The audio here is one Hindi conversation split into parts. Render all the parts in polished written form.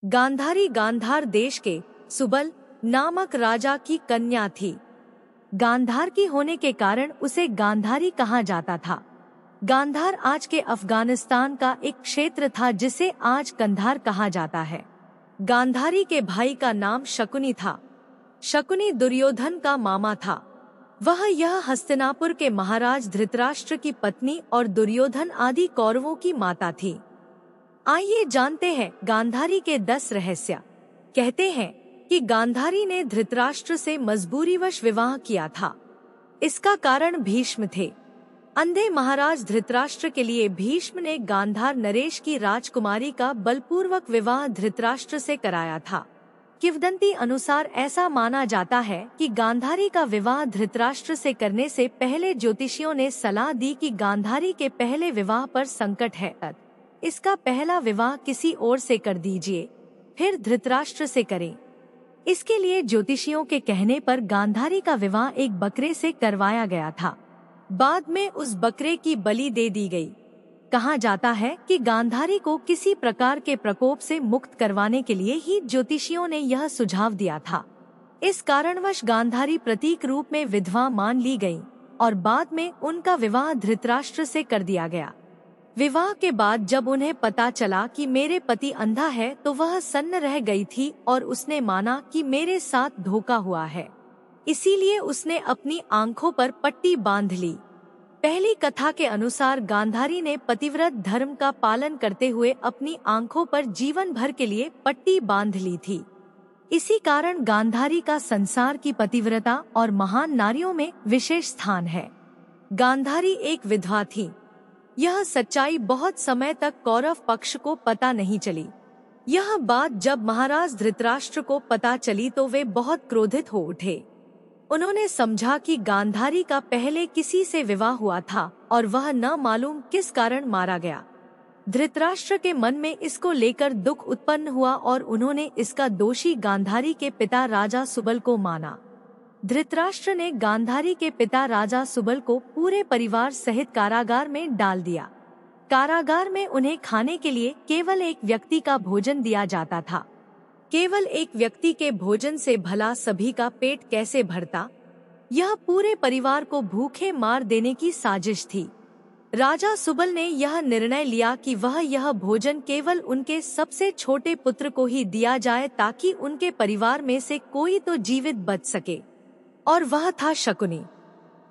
गांधारी गांधार देश के सुबल नामक राजा की कन्या थी। गांधार की होने के कारण उसे गांधारी कहा जाता था। गांधार आज के अफगानिस्तान का एक क्षेत्र था जिसे आज कंधार कहा जाता है। गांधारी के भाई का नाम शकुनी था। शकुनी दुर्योधन का मामा था। वह यह हस्तिनापुर के महाराज धृतराष्ट्र की पत्नी और दुर्योधन आदि कौरवों की माता थी। आइए जानते हैं गांधारी के 10 रहस्य। कहते हैं कि गांधारी ने धृतराष्ट्र से मजबूरीवश विवाह किया था। इसका कारण भीष्म थे। अंधे महाराज धृतराष्ट्र के लिए भीष्म ने गांधार नरेश की राजकुमारी का बलपूर्वक विवाह धृतराष्ट्र से कराया था। किंवदंती अनुसार ऐसा माना जाता है कि गांधारी का विवाह धृतराष्ट्र से करने से पहले ज्योतिषियों ने सलाह दी कि गांधारी के पहले विवाह पर संकट है, इसका पहला विवाह किसी और से कर दीजिए, फिर धृतराष्ट्र से करें। इसके लिए ज्योतिषियों के कहने पर गांधारी का विवाह एक बकरे से करवाया गया था। बाद में उस बकरे की बलि दे दी गई। कहा जाता है कि गांधारी को किसी प्रकार के प्रकोप से मुक्त करवाने के लिए ही ज्योतिषियों ने यह सुझाव दिया था। इस कारणवश गांधारी प्रतीक रूप में विधवा मान ली गई और बाद में उनका विवाह धृतराष्ट्र से कर दिया गया। विवाह के बाद जब उन्हें पता चला कि मेरे पति अंधा है तो वह सन्न रह गई थी और उसने माना कि मेरे साथ धोखा हुआ है, इसीलिए उसने अपनी आंखों पर पट्टी बांध ली। पहली कथा के अनुसार गांधारी ने पतिव्रत धर्म का पालन करते हुए अपनी आंखों पर जीवन भर के लिए पट्टी बांध ली थी। इसी कारण गांधारी का संसार की पतिव्रता और महान नारियों में विशेष स्थान है। गांधारी एक विधवा थी। यह सच्चाई बहुत समय तक कौरव पक्ष को पता नहीं चली। यह बात जब महाराज धृतराष्ट्र को पता चली तो वे बहुत क्रोधित हो उठे। उन्होंने समझा कि गांधारी का पहले किसी से विवाह हुआ था और वह न मालूम किस कारण मारा गया। धृतराष्ट्र के मन में इसको लेकर दुख उत्पन्न हुआ और उन्होंने इसका दोषी गांधारी के पिता राजा सुबल को माना। धृतराष्ट्र ने गांधारी के पिता राजा सुबल को पूरे परिवार सहित कारागार में डाल दिया। कारागार में उन्हें खाने के लिए केवल एक व्यक्ति का भोजन दिया जाता था। केवल एक व्यक्ति के भोजन से भला सभी का पेट कैसे भरता? यह पूरे परिवार को भूखे मार देने की साजिश थी। राजा सुबल ने यह निर्णय लिया कि वह यह भोजन केवल उनके सबसे छोटे पुत्र को ही दिया जाए ताकि उनके परिवार में से कोई तो जीवित बच सके, और वह था शकुनी।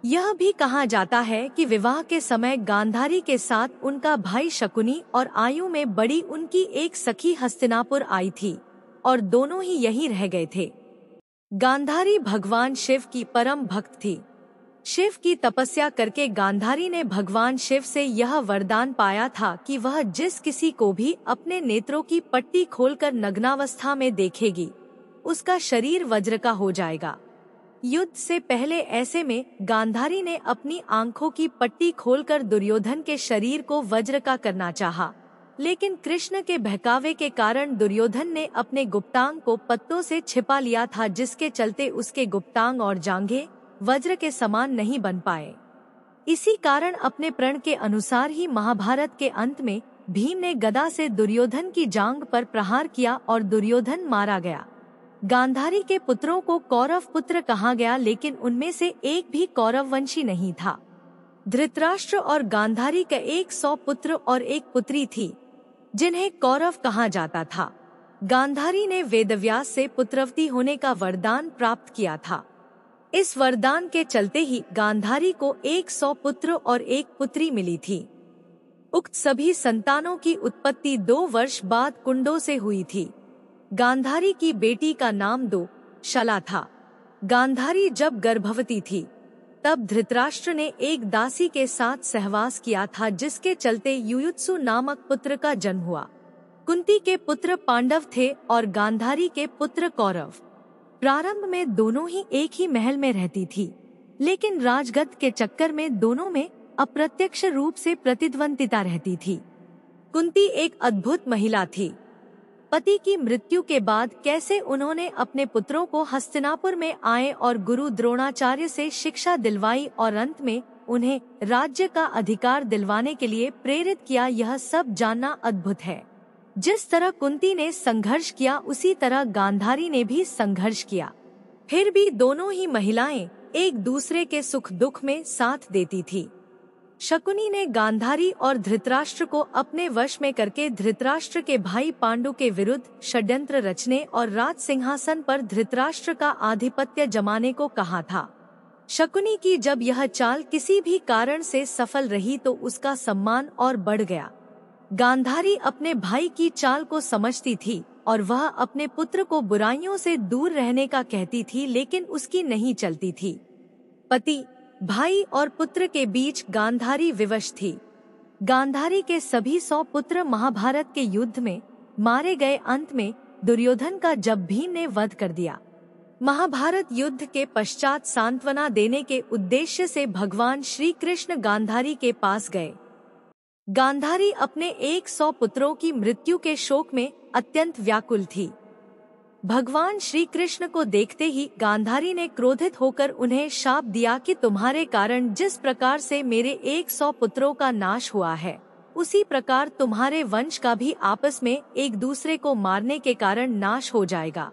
यह भी कहा जाता है कि विवाह के समय गांधारी के साथ उनका भाई शकुनी और आयु में बड़ी उनकी एक सखी हस्तिनापुर आई थी और दोनों ही यहीं रह गए थे। गांधारी भगवान शिव की परम भक्त थी। शिव की तपस्या करके गांधारी ने भगवान शिव से यह वरदान पाया था कि वह जिस किसी को भी अपने नेत्रों की पट्टी खोलकर नग्नावस्था में देखेगी, उसका शरीर वज्र का हो जाएगा। युद्ध से पहले ऐसे में गांधारी ने अपनी आंखों की पट्टी खोलकर दुर्योधन के शरीर को वज्र का करना चाहा, लेकिन कृष्ण के बहकावे के कारण दुर्योधन ने अपने गुप्तांग को पत्तों से छिपा लिया था, जिसके चलते उसके गुप्तांग और जांघें वज्र के समान नहीं बन पाए। इसी कारण अपने प्रण के अनुसार ही महाभारत के अंत में भीम ने गदा से दुर्योधन की जांघ पर प्रहार किया और दुर्योधन मारा गया। गांधारी के पुत्रों को कौरव पुत्र कहा गया, लेकिन उनमें से एक भी कौरव वंशी नहीं था। धृतराष्ट्र और गांधारी के 100 पुत्र और एक पुत्री थी, जिन्हें कौरव कहा जाता था। गांधारी ने वेदव्यास से पुत्रवती होने का वरदान प्राप्त किया था। इस वरदान के चलते ही गांधारी को 100 पुत्र और एक पुत्री मिली थी। उक्त सभी संतानों की उत्पत्ति 2 वर्ष बाद कुंडों से हुई थी। गांधारी की बेटी का नाम शला था। गांधारी जब गर्भवती थी तब धृतराष्ट्र ने एक दासी के साथ सहवास किया था, जिसके चलते युयुत्सु नामक पुत्र का जन्म हुआ। कुंती के पुत्र पांडव थे और गांधारी के पुत्र कौरव। प्रारंभ में दोनों ही एक ही महल में रहती थी, लेकिन राजगद्द के चक्कर में दोनों में अप्रत्यक्ष रूप से प्रतिद्वंदिता रहती थी। कुंती एक अद्भुत महिला थी। पति की मृत्यु के बाद कैसे उन्होंने अपने पुत्रों को हस्तिनापुर में आए और गुरु द्रोणाचार्य से शिक्षा दिलवाई और अंत में उन्हें राज्य का अधिकार दिलवाने के लिए प्रेरित किया, यह सब जानना अद्भुत है। जिस तरह कुंती ने संघर्ष किया उसी तरह गांधारी ने भी संघर्ष किया। फिर भी दोनों ही महिलाएं एक दूसरे के सुख दुख में साथ देती थी। शकुनी ने गांधारी और धृतराष्ट्र को अपने वश में करके धृतराष्ट्र के भाई पांडु के विरुद्ध षड्यंत्र रचने और राज सिंहासन पर धृतराष्ट्र का आधिपत्य जमाने को कहा था। शकुनी की जब यह चाल किसी भी कारण से सफल रही तो उसका सम्मान और बढ़ गया। गांधारी अपने भाई की चाल को समझती थी और वह अपने पुत्र को बुराइयों से दूर रहने का कहती थी, लेकिन उसकी नहीं चलती थी। पति, भाई और पुत्र के बीच गांधारी विवश थी। गांधारी के सभी 100 पुत्र महाभारत के युद्ध में मारे गए। अंत में दुर्योधन का जब भीम ने वध कर दिया। महाभारत युद्ध के पश्चात सांत्वना देने के उद्देश्य से भगवान श्री कृष्ण गांधारी के पास गए। गांधारी अपने 100 पुत्रों की मृत्यु के शोक में अत्यंत व्याकुल थी। भगवान श्री कृष्ण को देखते ही गांधारी ने क्रोधित होकर उन्हें शाप दिया कि तुम्हारे कारण जिस प्रकार से मेरे 100 पुत्रों का नाश हुआ है, उसी प्रकार तुम्हारे वंश का भी आपस में एक दूसरे को मारने के कारण नाश हो जाएगा।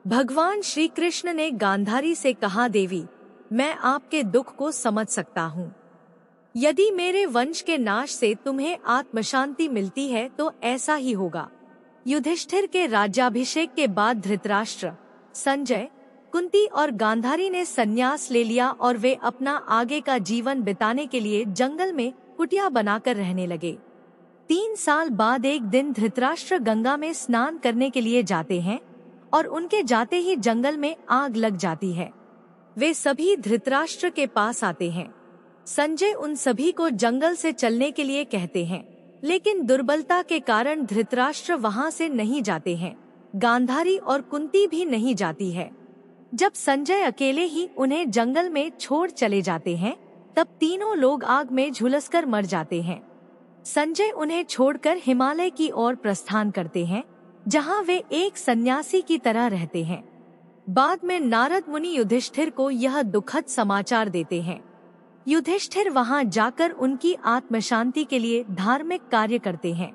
भगवान श्री कृष्ण ने गांधारी से कहा, देवी, मैं आपके दुख को समझ सकता हूँ। यदि मेरे वंश के नाश से तुम्हें आत्मशांति मिलती है तो ऐसा ही होगा। युधिष्ठिर के राज्याभिषेक के बाद धृतराष्ट्र, संजय, कुंती और गांधारी ने संन्यास ले लिया और वे अपना आगे का जीवन बिताने के लिए जंगल में कुटिया बनाकर रहने लगे। 3 साल बाद एक दिन धृतराष्ट्र गंगा में स्नान करने के लिए जाते हैं और उनके जाते ही जंगल में आग लग जाती है। वे सभी धृतराष्ट्र के पास आते हैं। संजय उन सभी को जंगल से चलने के लिए कहते हैं, लेकिन दुर्बलता के कारण धृतराष्ट्र वहां से नहीं जाते हैं। गांधारी और कुंती भी नहीं जाती है। जब संजय अकेले ही उन्हें जंगल में छोड़ चले जाते हैं, तब तीनों लोग आग में झुलसकर मर जाते हैं। संजय उन्हें छोड़कर हिमालय की ओर प्रस्थान करते हैं, जहां वे एक सन्यासी की तरह रहते हैं। बाद में नारद मुनि युधिष्ठिर को यह दुखद समाचार देते हैं। युधिष्ठिर वहां जाकर उनकी आत्मशांति के लिए धार्मिक कार्य करते हैं।